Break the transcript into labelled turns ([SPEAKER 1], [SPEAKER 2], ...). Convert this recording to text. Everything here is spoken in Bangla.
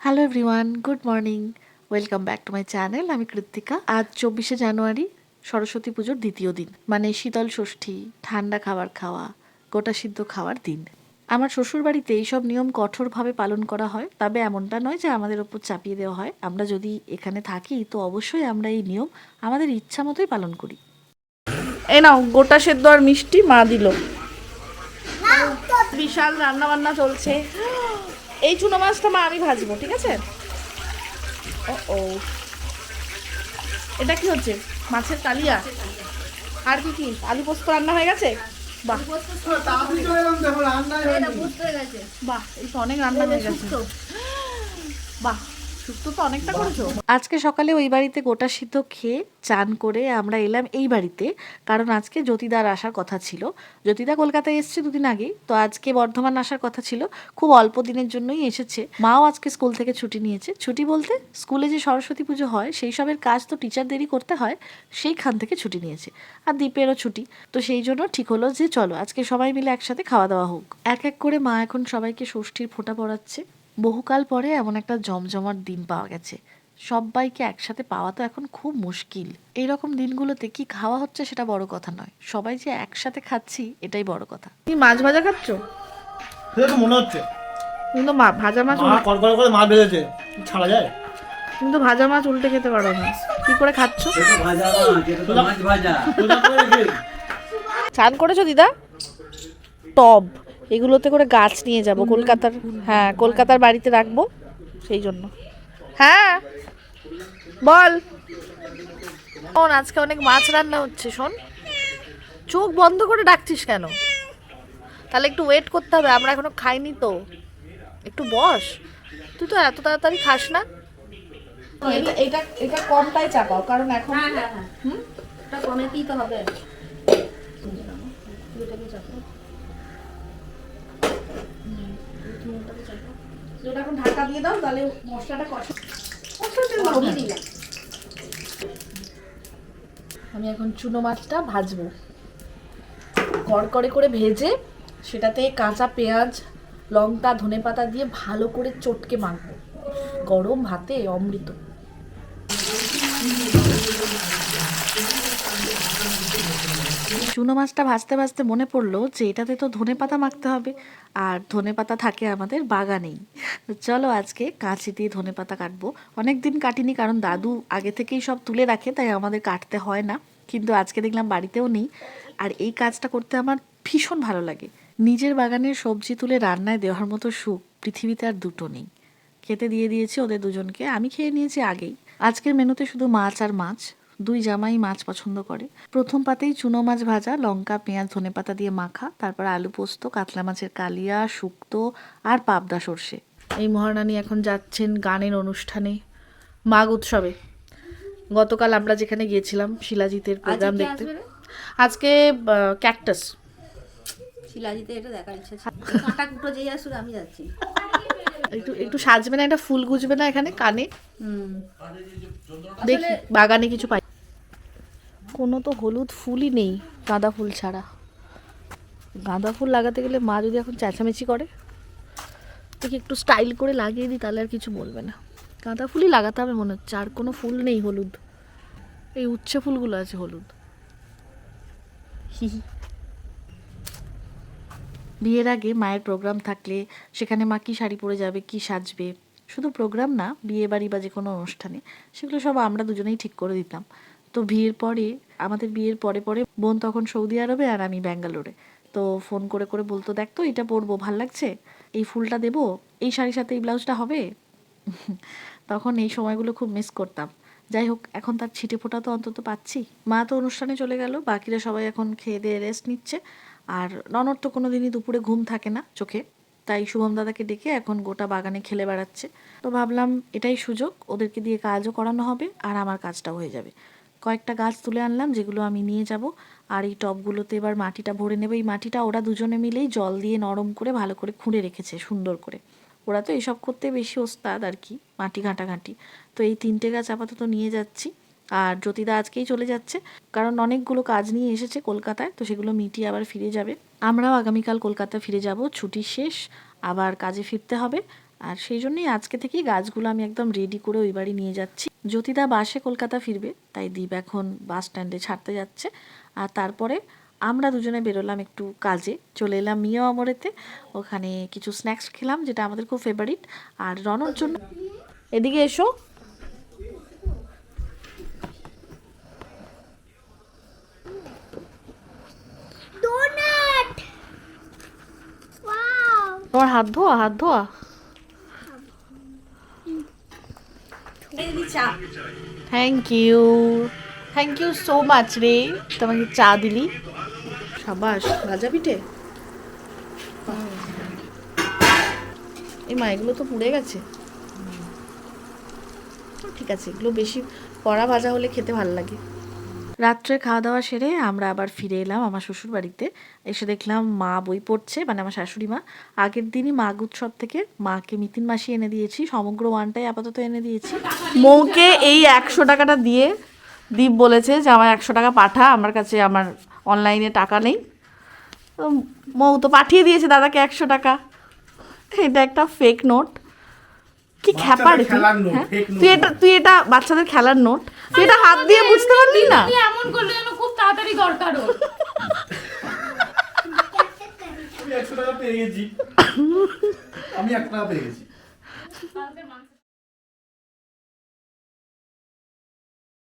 [SPEAKER 1] Hello everyone, good morning. Welcome back to my channel. আমি কৃত্তিকা। আজ 24শে জানুয়ারি, সরস্বতী পুজোর দ্বিতীয় দিন, মানে শীতল ষষ্ঠী, ঠান্ডা খাবার খাওয়া, গোটা সিদ্ধ খাওয়ার দিন। আমার শ্বশুরবাড়িতে এইসব নিয়ম কঠোরভাবে পালন করা হয়, তবে এমনটা নয় যে আমাদের ওপর চাপিয়ে দেওয়া হয়। আমরা যদি এখানে থাকি তো অবশ্যই আমরা এই নিয়ম আমাদের ইচ্ছা মতোই পালন করি। এই নাও গোটা সেদ্ধ আর মিষ্টি মা দিল। বিশাল রান্না বান্না চলছে। এই চুনো মাছটা মা আমি ভাজবো, ঠিক আছে? ও ও, এটা কি হচ্ছে? মাছের কালিয়া। আর কি কি? আলু পোস্ত রান্না হয়ে গেছে? বাহ বাহ, এই তো অনেক রান্না হয়ে গেছে। বাহ, শুক্তো তো অনেকটা করেছো। আজকে সকালে ওই বাড়িতে গোটা সিদ্ধ খেয়ে চান করে আমরা এলাম এই বাড়িতে, কারণ আজকে জ্যোতিদার আসার কথা ছিল। জ্যোতিদা কলকাতায় এসেছে দুদিন আগে, তো আজকে বর্ধমান আসার কথা ছিল। খুব অল্প দিনের জন্যই এসেছে। মাও আজকে স্কুল থেকে ছুটি নিয়েছে। ছুটি বলতে স্কুলে যে সরস্বতী পুজো হয় সেই সবের কাজ তো টিচারদেরই করতে হয়, সেইখান থেকে ছুটি নিয়েছে। আর দীপেরও ছুটি, তো সেই জন্য ঠিক হলো যে চলো আজকে সবাই মিলে একসাথে খাওয়া দাওয়া হোক। এক এক করে মা এখন সবাইকে ষষ্ঠীর ফোঁটা পড়াচ্ছে। বহুকাল পরে এমন একটা জমজমাট দিন পাওয়া গেছে। সবাইকে একসাথে পাওয়া তো এখন খুব মুশকিল। এইরকম দিনগুলোতে কি খাওয়া হচ্ছে সেটা বড় কথা নয়, সবাই যে একসাথে খাচ্ছি এটাই বড় কথা। তুমি মাছ ভাজা খাচ্ছ?
[SPEAKER 2] সেটা তো মনে হচ্ছে
[SPEAKER 1] তুমি তো ভাজা মাছ
[SPEAKER 2] মা কড়কড় করে মাছ ভেজেছে, ছাড়া যায়?
[SPEAKER 1] তুমি তো ভাজা মাছ উল্টে খেতে পারো না, কি করে খাচ্ছ?
[SPEAKER 2] সোজা করে রেখে।
[SPEAKER 1] চান করেছো দিদা? টব এগুলোতে করে গাছ নিয়ে যাব কলকাতার। হ্যাঁ, কলকাতার বাড়িতে রাখবো সেই জন্য। হ্যাঁ বল। শোন, আজকে অনেক মাছ রান্না হচ্ছে। শোন, চোখ বন্ধ করে ডাকছিস কেন? তাহলে একটু ওয়েট করতে হবে, আমরা এখনো খাইনি তো। একটু বস, তুই তো এত তাড়াতাড়ি খাস না। এটা এটা এটা কমটাই চাপাও, কারণ এখন হুম
[SPEAKER 3] এটা কমেতেই তো হবে। দুটাকে চাপাও।
[SPEAKER 1] এটা এখন ঢাকা দিয়ে দাও, তাহলে মশলাটা কষা।
[SPEAKER 3] দিয়ে দিলাম।
[SPEAKER 1] আমি এখন চুনো মাছটা ভাজবো, কড়কড়ে করে ভেজে সেটাতে কাঁচা পেঁয়াজ, লঙ্কা, ধনেপাতা দিয়ে ভালো করে চটকে মাখবো। গরম ভাতে অমৃত। চুনো মাছটা ভাজতে ভাজতে মনে পড়লো যে এটাতে তো ধনেপাতা মাখতে হবে, আর ধনেপাতা থাকে আমাদের বাগানেই। চলো আজকে কাঁচি দিয়ে ধনেপাতা কাটবো। অনেক দিন কাটিনি, কারণ দাদু আগে থেকেই সব তুলে রাখে, তাই আমাদের কাটতে হয় না। কিন্তু আজকে দেখলাম বাড়িতেও নেই, আর এই কাজটা করতে আমার ভীষণ ভালো লাগে। নিজের বাগানের সবজি তুলে রান্নায় দেওয়ার মতো সুখ পৃথিবীতে আর দুটো নেই। খেতে দিয়ে দিয়েছি ওদের দুজনকে, আমি খেয়ে নিয়েছি আগেই। আজকের মেনুতে শুধু মাছ আর মাছ। দুই জামাই মাছ পছন্দ করে। প্রথম পাতেই চুনো মাছ ভাজা, লঙ্কা, পেঁয়াজ, ধনেপাতা দিয়ে মাখা, তারপর আলু পোস্ত, কাতলা মাছের কালিয়া, শুক্তো আর পাবদা সর্ষে। এই মহারানী এখন যাচ্ছেন গানের অনুষ্ঠানে, মাঘ উৎসবে। গতকাল আমরা যেখানে গিয়েছিলাম শিলাজিতের প্রোগ্রাম দেখতে। আজকে ক্যাকটাস।
[SPEAKER 3] শিলাজিতে এটা দেখার ইচ্ছা ছিল। কাঁটা কুটো যেই আসুক আমি যাচ্ছি।
[SPEAKER 1] একটু একটু সাজবে না, একটা ফুল গুজবে না এখানে কানে?
[SPEAKER 3] হুম।
[SPEAKER 1] দেখি বাগানে কিছু পাই। কোনো তো হলুদ ফুলই নেই গাঁদা ফুল ছাড়া। গাঁদা ফুল লাগাতে গেলে মা যদি এখন চেঁচামেচি করে, দেখি একটু স্টাইল করে লাগিয়ে দিই, তাহলে আর কিছু বলবে না। গাঁদা ফুলই লাগাতে হবে মনে হচ্ছে, আর কোনো ফুল নেই হলুদ। এই উচ্ছে ফুলগুলো আছে হলুদ। হি হি। বিয়ের আগে মায়ের প্রোগ্রাম থাকলে সেখানে মা কী শাড়ি পরে যাবে, কী সাজবে, শুধু প্রোগ্রাম না, বিয়ে বাড়ি বা যে কোনো অনুষ্ঠানে, সেগুলো সব আমরা দুজনেই ঠিক করে দিতাম। তো বিয়ের পরে, আমাদের বিয়ের পরে পরে বোন তখন সৌদি আরবে আর আমি ব্যাঙ্গালোরে। তো ফোন করে করে বলতো, দেখ তো এটা পরবো, ভাল লাগছে, এই ফুলটা দেবো, এই শাড়ির সাথে এই ব্লাউজটা হবে। তখন এই সময়গুলো খুব মিস করতাম। যাই হোক, এখন তার ছিটে ফোঁটা তো অন্তত পাচ্ছি। মা তো অনুষ্ঠানে চলে গেল, বাকিরা সবাই এখন খেয়ে দিয়ে রেস্ট নিচ্ছে। আর ননর তো কোনো দিনই দুপুরে ঘুম থাকে না চোখে, তাই শুভম দাদাকে ডেকে এখন গোটা বাগানে খেলে বেড়াচ্ছে। তো ভাবলাম এটাই সুযোগ, ওদেরকে দিয়ে কাজও করানো হবে আর আমার কাজটাও হয়ে যাবে। কয়েকটা গাছ তুলে আনলাম যেগুলো আমি নিয়ে যাব, আর এই টবগুলোতে এবার মাটিটা ভরে নেবে। এই মাটিটা ওরা দুজনে মিলেই জল দিয়ে নরম করে ভালো করে খুঁড়ে রেখেছে সুন্দর করে। ওরা তো এসব করতে বেশি ওস্তাদ আর কি, মাটি ঘাঁটাঘাঁটি। তো এই 3টে গাছ আপাতত নিয়ে যাচ্ছি। আর জ্যোতিদা আজকেই চলে যাচ্ছে, কারণ অনেকগুলো কাজ নিয়ে এসেছে কলকাতায়, তো সেগুলো মিটিয়ে আবার ফিরে যাবে। আমরাও আগামীকাল কলকাতা ফিরে যাব, ছুটি শেষ, আবার কাজে ফিরতে হবে। আর সেই জন্যই আজকে থেকেই গাছগুলো আমি একদম রেডি করে ওই বাড়ি নিয়ে যাচ্ছি। জ্যোতিদা বাসে কলকাতা ফিরবে, তাই দীপ এখন বাস স্ট্যান্ডে ছাড়তে যাচ্ছে। আর তারপরে আমরা দুজনে বেরোলাম একটু কাজে, চলে এলাম মিয়া অমরেতে। ওখানে কিছু স্ন্যাক্স খেলাম যেটা আমাদের খুব ফেভারিট। আর রনর জন্য এদিকে এসো।
[SPEAKER 4] ডোনাট ওয়াও
[SPEAKER 1] তোমার হাত ধোয়া, হাত ধোয়া। থ্যাংক ইউ সো মাচ রে, তোমাকে চা দিলি। সাবাস, ভাজা পিঠে। এই মা, এগুলো তো পুড়ে গেছে। ঠিক আছে, এগুলো বেশি কড়া ভাজা হলে খেতে ভালো লাগে। রাত্রে খাওয়া দাওয়া সেরে আমরা আবার ফিরে এলাম আমার শ্বশুর বাড়িতে। এসে দেখলাম মা বই পড়ছে, মানে আমার শাশুড়ি মা। আগের দিনই মাঘ উৎসব থেকে মাকে মিতিন মাসি এনে দিয়েছি, সমগ্র ওয়ানটাই আপাতত এনে দিয়েছি। মৌকে এই 100 টাকাটা দিয়ে দীপ বলেছে যে আমার 100 টাকা পাঠা, আমার কাছে আমার অনলাইনে টাকা নেই। তো মৌ তো পাঠিয়ে দিয়েছে দাদাকে 100 টাকা। এটা একটা ফেক নোট। কি খ্যাপা রে তুই, হ্যাঁ? তুই এটা বাচ্চাদের খেলার নোট, তুই এটা হাত দিয়ে বুঝতে পারলি না?
[SPEAKER 5] তুই এমন করলে যেন খুব তাড়াতাড়ি দরকার ওর।
[SPEAKER 2] আমি 100 টাকা পেয়ে গেছি। আমি 1 টাকা পেয়ে গেছি।
[SPEAKER 5] কালকে মাংস